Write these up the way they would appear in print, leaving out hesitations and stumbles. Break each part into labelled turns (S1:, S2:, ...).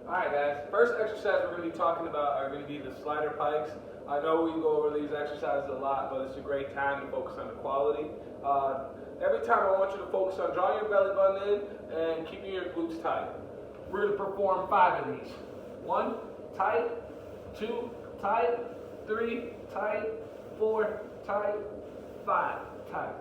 S1: Alright guys, first exercise we're going to be talking about are going to be the slider pikes. I know we go over these exercises a lot, but it's a great time to focus on the quality. Every time I want you to focus on drawing your belly button in and keeping your glutes tight. We're going to perform 5 of these. 1, tight, 2, tight, 3, tight, 4, tight, 5, tight.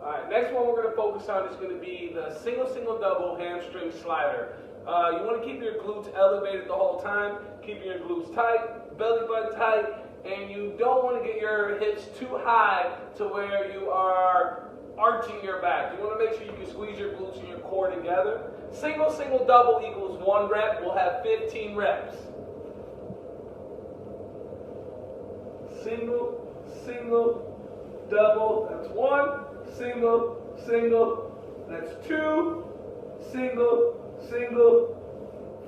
S1: Alright, next one we're going to focus on is going to be the single-double hamstring slider. You want to keep your glutes elevated the whole time, keeping your glutes tight, belly button tight, and you don't want to get your hips too high to where you are arching your back. You want to make sure you can squeeze your glutes and your core together. Single, double equals 1 rep. We'll have 15 reps. Single, double, that's 1. Single, that's 2. Single,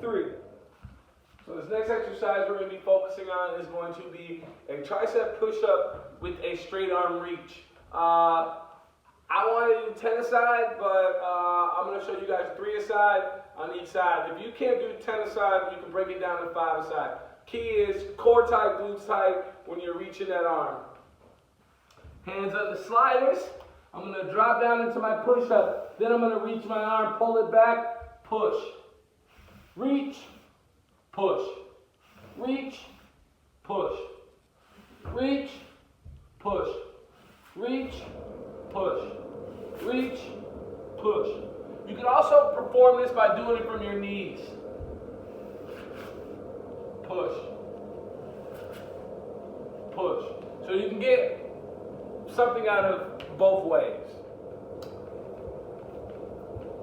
S1: 3. So this next exercise we're going to be focusing on is going to be a tricep push-up with a straight arm reach. I want to do 10 aside, but I'm going to show you guys 3 aside on each side. If you can't do 10 aside, you can break it down to 5 aside. Key is core tight, glutes tight when you're reaching that arm. Hands up the sliders. I'm going to drop down into my push-up. Then I'm going to reach my arm, pull it back, push. Reach, push. Reach, push. Reach, push. Reach, push. Reach, push. You can also perform this by doing it from your knees. Push. Push. So you can get something out of both ways.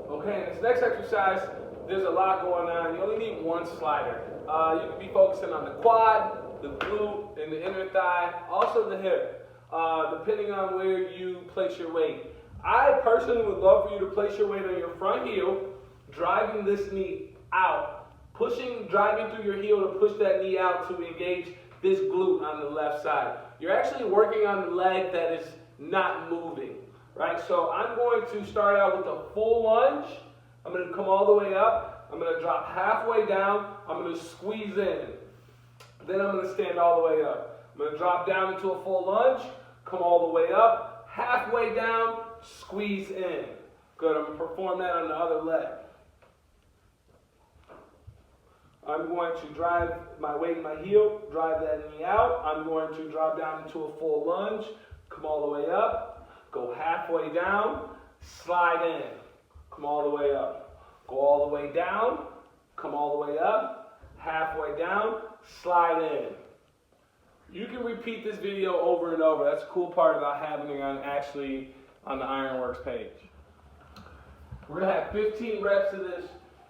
S1: Okay, this next exercise, there's a lot going on. You only need 1 slider. You can be focusing on the quad, the glute, and the inner thigh, also the hip, depending on where you place your weight. I personally would love for you to place your weight on your front heel, driving this knee out, driving through your heel to push that knee out to engage this glute on the left side. You're actually working on the leg that is not moving, right? So I'm going to start out with a full lunge. I'm going to come all the way up. I'm going to drop halfway down. I'm going to squeeze in. Then I'm going to stand all the way up. I'm going to drop down into a full lunge, come all the way up, halfway down, squeeze in. Good, I'm going to perform that on the other leg. I'm going to drive my weight in my heel, drive that knee out. I'm going to drop down into a full lunge, come all the way up, go halfway down, slide in, come all the way up. Go all the way down, come all the way up, halfway down, slide in. You can repeat this video over and over. That's the cool part about having it on the Ironworks page. We're going to have 15 reps of this.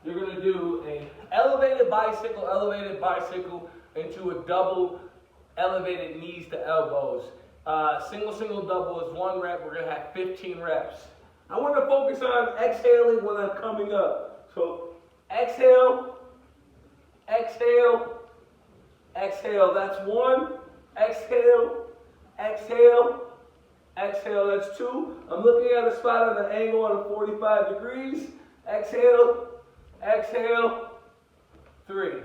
S1: You're going to do an elevated bicycle into a double elevated knees to elbows. Single, double is 1 rep. We're going to have 15 reps. I want to focus on exhaling when I'm coming up. So exhale, exhale, exhale. That's 1. Exhale, exhale, exhale. That's 2. I'm looking at a spot on an angle on 45 degrees. Exhale, exhale, 3.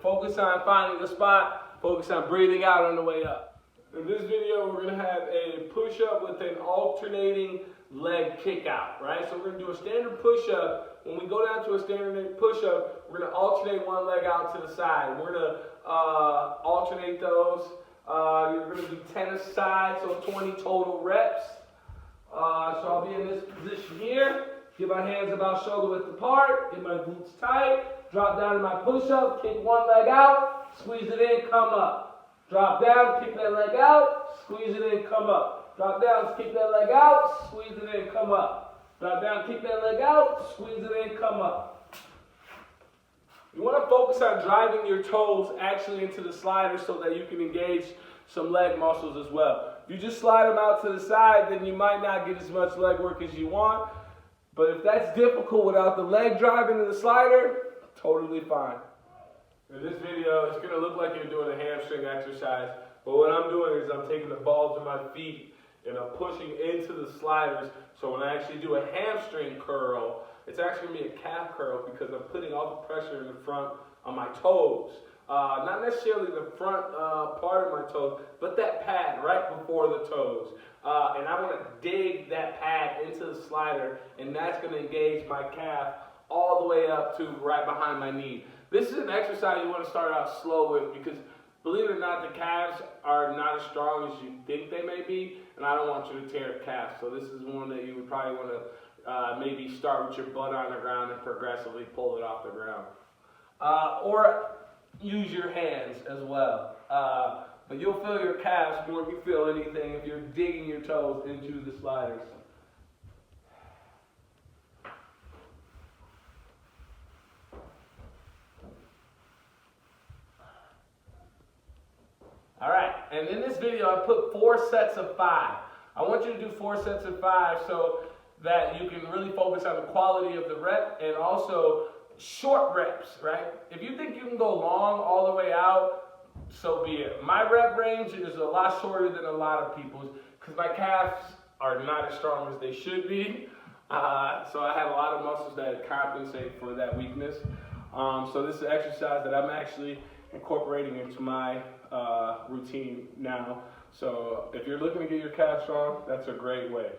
S1: Focus on finding the spot. Focus on breathing out on the way up. In this video, we're going to have a push-up with an alternating leg kick out, right? So we're going to do a standard push-up. When we go down to a standard push-up, we're going to alternate one leg out to the side. We're going to alternate those. You're going to do 10 aside, so 20 total reps. So I'll be in this position here. Get my hands about shoulder width apart. Get my glutes tight. Drop down to my push-up. Kick one leg out. Squeeze it in. Come up. Drop down. Kick that leg out. Squeeze it in. Come up. Drop down. Kick that leg out. Squeeze it in. Come up. Drop down. Kick that leg out. Squeeze it in. Come up. You want to focus on driving your toes actually into the slider so that you can engage some leg muscles as well. If you just slide them out to the side, then you might not get as much leg work as you want. But if that's difficult without the leg driving in the slider, totally fine. In this video, it's going to look like you're doing a hamstring exercise. But what I'm doing is I'm taking the balls of my feet and I'm pushing into the sliders. So when I actually do a hamstring curl, it's actually going to be a calf curl because I'm putting all the pressure in the front on my toes. Not necessarily the front part of my toes, but that pad right before the toes. And I want to dig that pad into the slider, and that's going to engage my calf all the way up to right behind my knee. This is an exercise you want to start out slow with because, believe it or not, the calves are not as strong as you think they may be, and I don't want you to tear a calf. So this is one that you would probably want to maybe start with your butt on the ground and progressively pull it off the ground. Or use your hands as well. But you'll feel your calves more than you feel anything if you're digging your toes into the sliders. Alright, and in this video I put 4 sets of 5. I want you to do 4 sets of 5 so that you can really focus on the quality of the rep and also short reps, right? If you think you can go long all the way out, so be it. My rep range is a lot shorter than a lot of people's because my calves are not as strong as they should be. So I have a lot of muscles that compensate for that weakness. So this is an exercise that I'm actually incorporating into my routine now. So if you're looking to get your calves strong, that's a great way.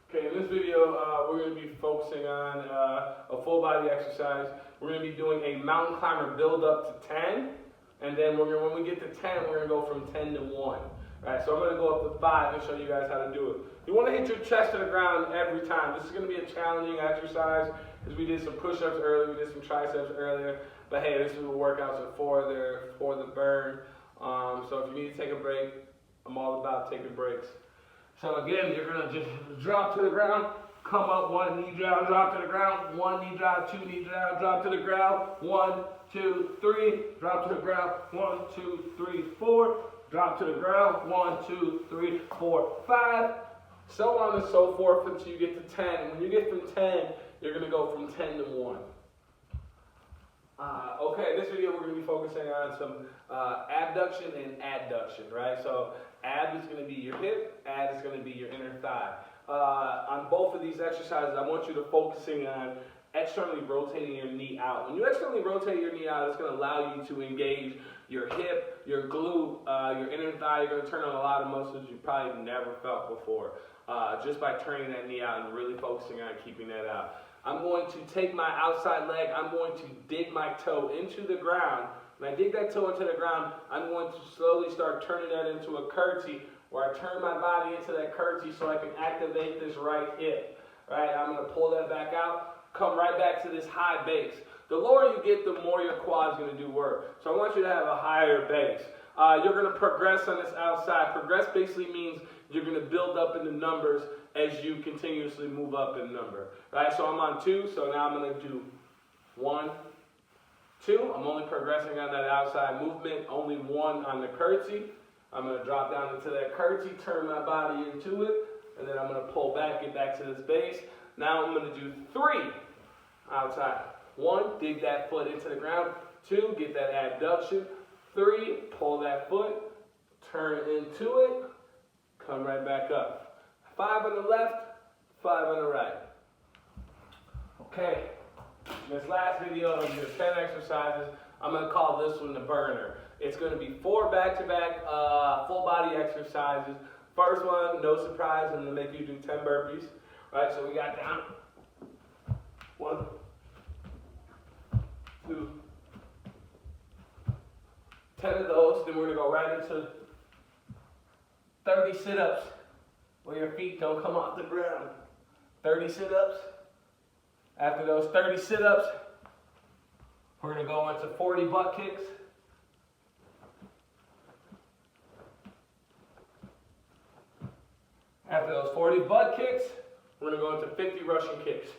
S1: Okay, in this video, we're going to be focusing on a full body exercise. We're going to be doing a mountain climber build up to 10, and then when we get to 10, we're going to go from 10 to 1. Right, so I'm going to go up to 5 and show you guys how to do it. You want to hit your chest to the ground every time. This is going to be a challenging exercise because we did some push-ups earlier, we did some triceps earlier, but hey, this is what workouts are for the burn. So if you need to take a break, I'm all about taking breaks. So again, you're going to just drop to the ground, come up, 1 knee down, drop to the ground, 1 knee down, 2 knee down, drop to the ground, 1, 2, 3, drop to the ground, 1, 2, 3, 4, drop to the ground, 1, 2, 3, 4, 5, so on and so forth until you get to 10. And when you get from 10, you're going to go from 10 to 1. Okay, this video we're going to be focusing on some abduction and adduction, right? So ab is going to be your hip, ad is going to be your inner thigh. On both of these exercises, I want you to focusing on externally rotating your knee out. When you externally rotate your knee out, it's going to allow you to engage your hip, your glute, your inner thigh. You're going to turn on a lot of muscles you probably never felt before just by turning that knee out and really focusing on keeping that out. I'm going to take my outside leg, I'm going to dig my toe into the ground. When I dig that toe into the ground, I'm going to slowly start turning that into a curtsy, where I turn my body into that curtsy so I can activate this right hip. Right? I'm going to pull that back out, come right back to this high base. The lower you get, the more your quad is going to do work. So I want you to have a higher base. You're going to progress on this outside. Progress basically means you're going to build up in the numbers as you continuously move up in number. Right? So I'm on 2, so now I'm going to do 1, 2. I'm only progressing on that outside movement, only 1 on the curtsy. I'm going to drop down into that curtsy, turn my body into it, and then I'm going to pull back, get back to this base. Now I'm going to do 3 outside. 1, dig that foot into the ground. 2, get that abduction. 3, pull that foot, turn into it, come right back up. 5 on the left, 5 on the right. Okay, in this last video of your 10 exercises, I'm going to call this one the burner. It's going to be 4 back-to-back full body exercises. First one, no surprise, I'm going to make you do 10 burpees. Right, so we got down. 1, 2, 10 of those. Then we're going to go right into 30 sit-ups where your feet don't come off the ground. 30 sit-ups. After those 30 sit-ups, we're going to go into 40 butt kicks. After those 40 butt kicks, we're going to go into 50 Russian kicks.